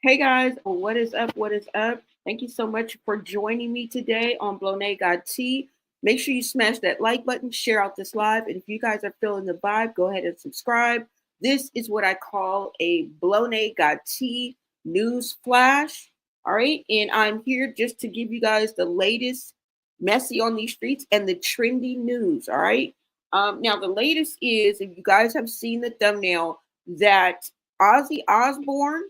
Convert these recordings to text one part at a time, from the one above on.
Hey guys, what is up? What is up? Thank you so much for joining me today on Blonay Got Tea. Make sure you smash that like button, share out this live, and if you guys are feeling the vibe, go ahead and subscribe. This is what I call a Blonay Got Tea news flash. All right, and I'm here just to give you guys the latest messy on these streets and the trendy news. All right. Now the latest is, if you guys have seen the thumbnail, that Ozzy Osbourne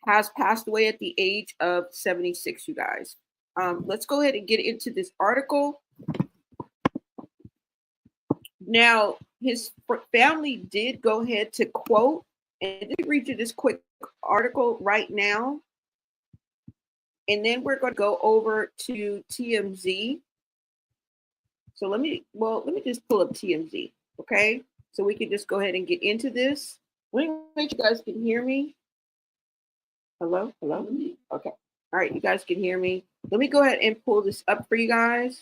has passed away at the age of 76, you guys. Let's go ahead and get into this article. Now, his family did go ahead to quote, and let me read you this quick article right now. And then we're going to go over to TMZ. So let me just pull up TMZ, okay? So we can just go ahead and get into this. Let me make sure you guys can hear me. Hello? Hello? Okay. All right, you guys can hear me. Let me go ahead and pull this up for you guys.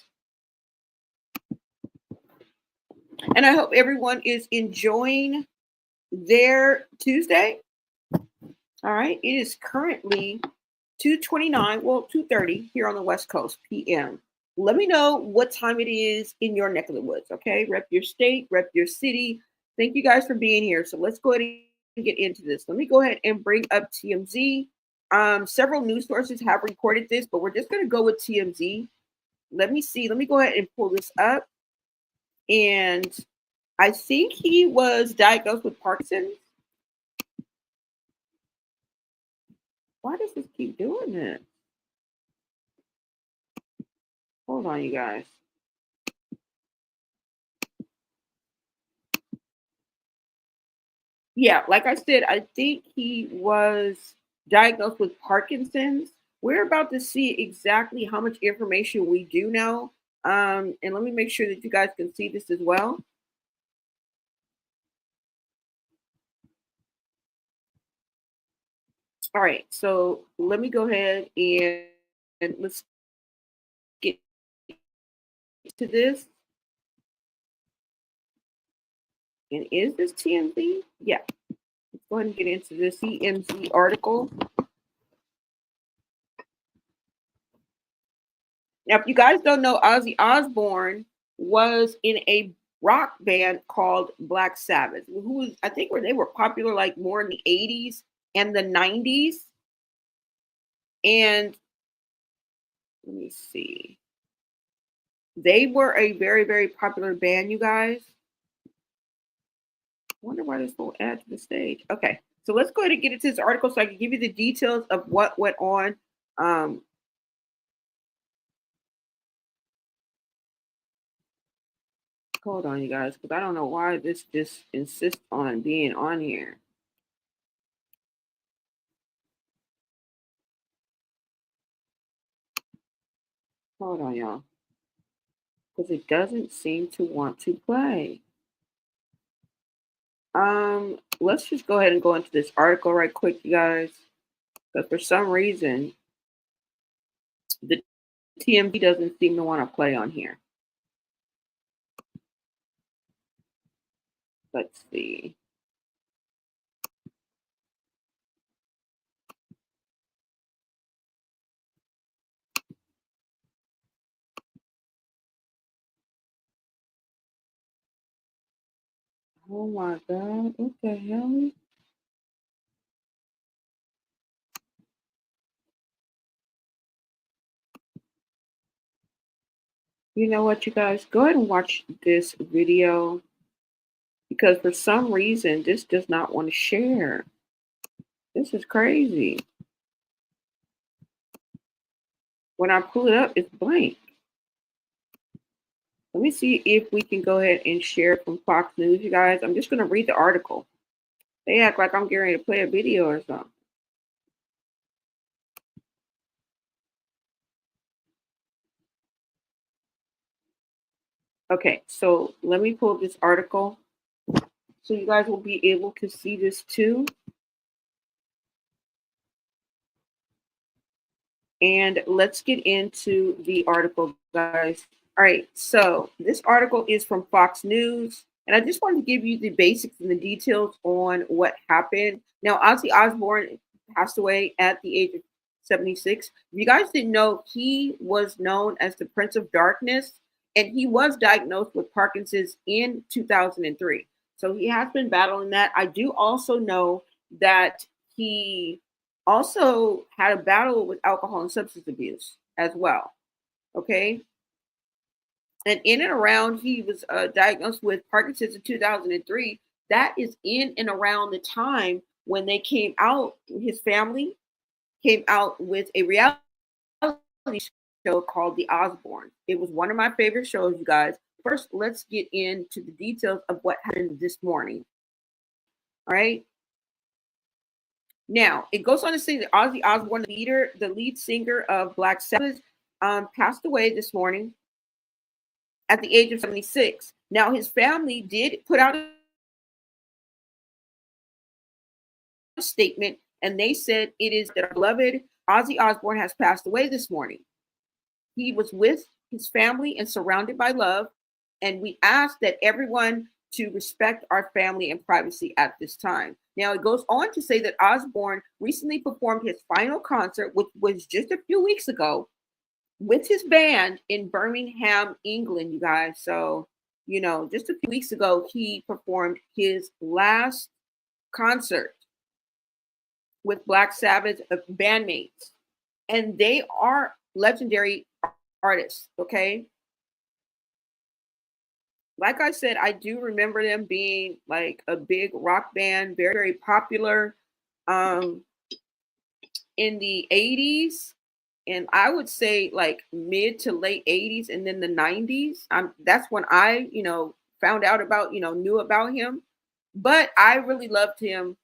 And I hope everyone is enjoying their Tuesday. All right, it is currently 2:29, well, 2:30 here on the West Coast PM. Let me know what time it is in your neck of the woods, okay? Rep your state, rep your city. Thank you guys for being here. So let's go ahead and get into this. Let me go ahead and bring up TMZ. Several news sources have reported this, but we're just going to go with TMZ. Let me see. Let me go ahead and pull this up. And I think he was diagnosed with Parkinson's. Why does this keep doing this? Hold on, you guys. Yeah, like I said, I think he was diagnosed with Parkinson's. We're about to see exactly how much information we do know. And let me make sure that you guys can see this as well. All right, so let me go ahead and let's get to this. And is this TMZ? Yeah. Let's go ahead and get into this TMZ article. Now, if you guys don't know, Ozzy Osbourne was in a rock band called Black Sabbath, who was, I think, where they were popular like more in the 80s and the 90s. And let me see. They were a very, very popular band, you guys. I wonder why this won't add to the stage. Okay, so let's go ahead and get into this article so I can give you the details of what went on. Hold on, you guys, because I don't know why this just insists on being on here. Hold on, y'all, because it doesn't seem to want to play. Let's just go ahead and go into this article right quick, you guys, because for some reason the TMZ doesn't seem to want to play on here. Let's see. Oh my God, what the hell? You know what, you guys? Go ahead and watch this video because for some reason this does not want to share. This is crazy. When I pull it up, it's blank. Let me see if we can go ahead and share from Fox News, you guys. I'm just going to read the article. They act like I'm getting ready to play a video or something. Okay, so let me pull this article so you guys will be able to see this too. And let's get into the article, guys. All right, so this article is from Fox News, and I just wanted to give you the basics and the details on what happened. Now, Ozzy Osbourne passed away at the age of 76. If you guys didn't know, he was known as the Prince of Darkness, and he was diagnosed with Parkinson's in 2003. So he has been battling that. I do also know that he also had a battle with alcohol and substance abuse as well. Okay. And in and around, he was diagnosed with Parkinson's in 2003. That is in and around the time when they came out, his family came out with a reality show called The Osbourne. It was one of my favorite shows, you guys. First, let's get into the details of what happened this morning. All right. Now, it goes on to say that Ozzy Osbourne, the lead singer of Black Sabbath, passed away this morning at the age of 76. Now, his family did put out a statement, and they said it is that our beloved Ozzy Osbourne has passed away this morning. He was with his family and surrounded by love, and we ask that everyone to respect our family and privacy at this time. Now, it goes on to say that Osbourne recently performed his final concert, which was just a few weeks ago, with his band in Birmingham, England, you guys. So, just a few weeks ago, he performed his last concert with Black Sabbath bandmates, and they are legendary artists. Okay. Like I said, I do remember them being like a big rock band, very, very popular um, in the 80s. And I would say like mid to late 80s and then the 90s. That's when I, found out about, knew about him. But I really loved him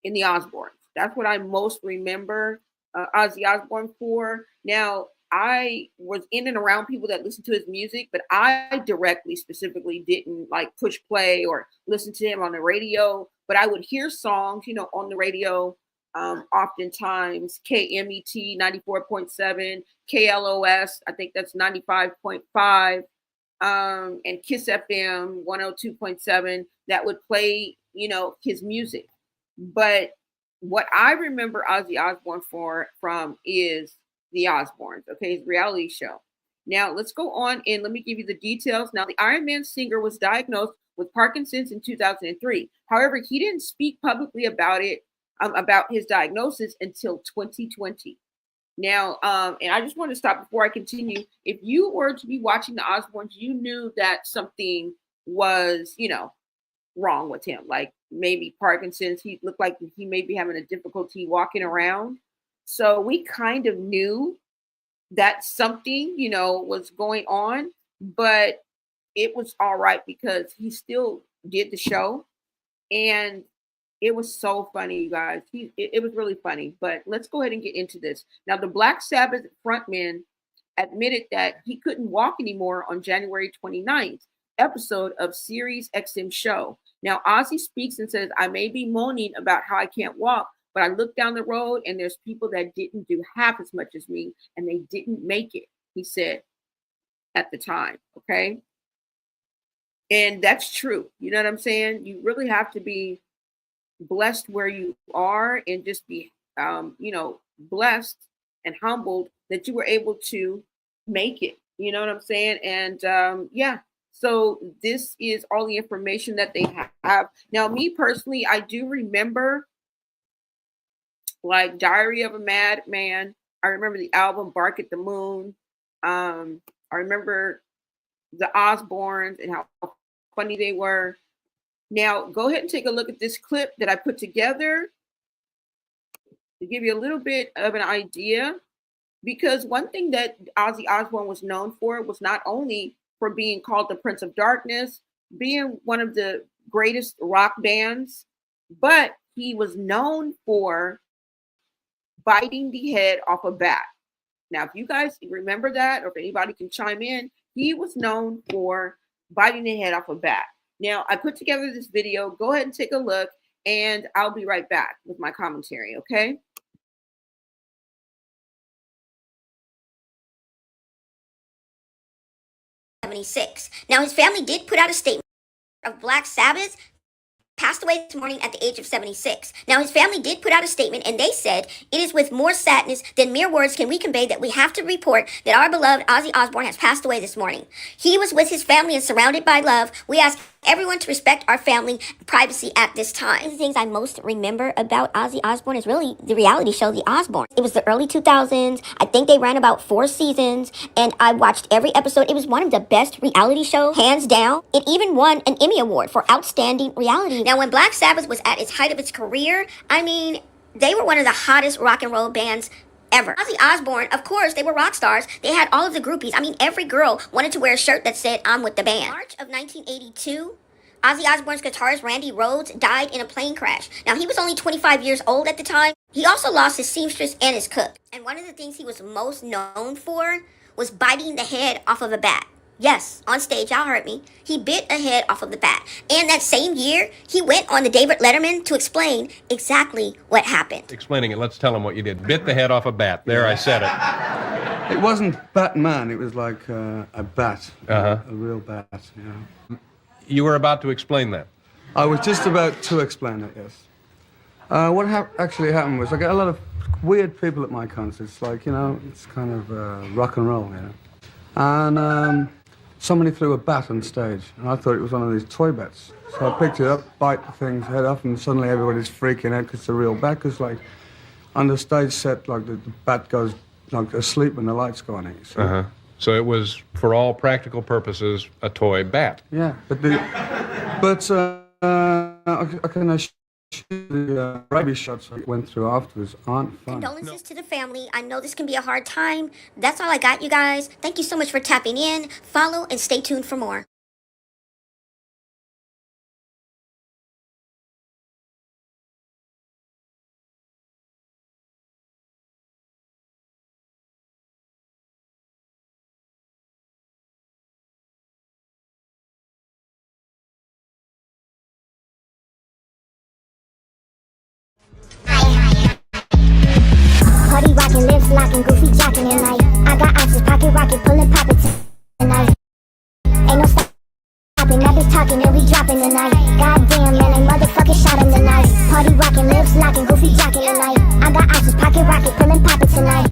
in the Osbournes. That's what I most remember Ozzy Osbourne for. Now, I was in and around people that listened to his music, but I directly, specifically didn't like push play or listen to him on the radio. But I would hear songs, on the radio, oftentimes KMET 94.7, KLOS, I think that's 95.5, and Kiss FM 102.7 that would play, his music. But what I remember Ozzy Osbourne from is the Osbournes, okay, his reality show. Now let's go on and let me give you the details. Now, the Iron Man singer was diagnosed with Parkinson's in 2003. However, he didn't speak publicly about it, about his diagnosis until 2020. Now, and I just want to stop before I continue. If you were to be watching the Osbournes, you knew that something was, wrong with him, like maybe Parkinson's. He looked like he may be having a difficulty walking around. So we kind of knew that something, was going on, but it was all right because he still did the show. And it was so funny, you guys. It was really funny. But let's go ahead and get into this. Now, the Black Sabbath frontman admitted that he couldn't walk anymore on January 29th episode of Sirius XM show. Now, Ozzy speaks and says, I may be moaning about how I can't walk, but I look down the road and there's people that didn't do half as much as me and they didn't make it, he said at the time. Okay. And that's true. You know what I'm saying? You really have to be blessed where you are and just be, blessed and humbled that you were able to make it. You know what I'm saying? And yeah. So this is all the information that they have. Now, me personally, I do remember like Diary of a Madman. I remember the album Bark at the Moon. I remember the Osbournes and how funny they were. Now, go ahead and take a look at this clip that I put together to give you a little bit of an idea. Because one thing that Ozzy Osbourne was known for was not only for being called the Prince of Darkness, being one of the greatest rock bands, but he was known for biting the head off a bat. Now, if you guys remember that, or if anybody can chime in, he was known for biting the head off a bat. Now, I put together this video. Go ahead and take a look, and I'll be right back with my commentary, okay? 76. Now, his family did put out a statement of Black Sabbath passed away this morning at the age of 76. Now, his family did put out a statement, and they said, "It is with more sadness than mere words can we convey that we have to report that our beloved Ozzy Osbourne has passed away this morning. He was with his family and surrounded by love. We ask everyone to respect our family privacy at this time." One of the things I most remember about Ozzy Osbourne is really the reality show, The Osbournes. It was the early 2000s. I think they ran about 4 seasons, and I watched every episode. It was one of the best reality shows, hands down. It even won an Emmy Award for Outstanding Reality. Now, when Black Sabbath was at its height of its career, I mean, they were one of the hottest rock and roll bands ever. Ozzy Osbourne, of course, they were rock stars. They had all of the groupies. I mean, every girl wanted to wear a shirt that said, "I'm with the band." In March of 1982, Ozzy Osbourne's guitarist Randy Rhoads died in a plane crash. Now, he was only 25 years old at the time. He also lost his seamstress and his cook. And one of the things he was most known for was biting the head off of a bat. Yes, on stage, y'all heard me. He bit a head off of the bat. And that same year, he went on the David Letterman to explain exactly what happened. Explaining it, let's tell him what you did. Bit the head off a bat. There, I said it. It wasn't Batman, it was like a bat. Uh-huh. A real bat, yeah. You were about to explain that. I was just about to explain it, yes. What actually happened was I get a lot of weird people at my concerts, like, you know, it's kind of rock and roll, you know. And somebody threw a bat on stage, and I thought it was one of these toy bats. So I picked it up, bite the thing's head off, and suddenly everybody's freaking out because it's a real bat, because, like, on the stage set, like, the bat goes, like, asleep when the lights go on it. So. Uh-huh. So it was, for all practical purposes, a toy bat. Yeah, but I can assure you the rabies shots I went through afterwards aren't fun. Condolences to the family. I know this can be a hard time. That's all I got, you guys. Thank you so much for tapping in. Follow and stay tuned for more. Party rockin', lips locking, goofy jocking tonight. I got ounces, pocket rocket, pullin' poppin' tonight. Ain't no stopping, I be talking and we dropping tonight. Goddamn, man, they motherfucking shot him tonight. Party rockin', lips locking, goofy jocking tonight. I got ounces, pocket rocket, pullin' poppin' tonight.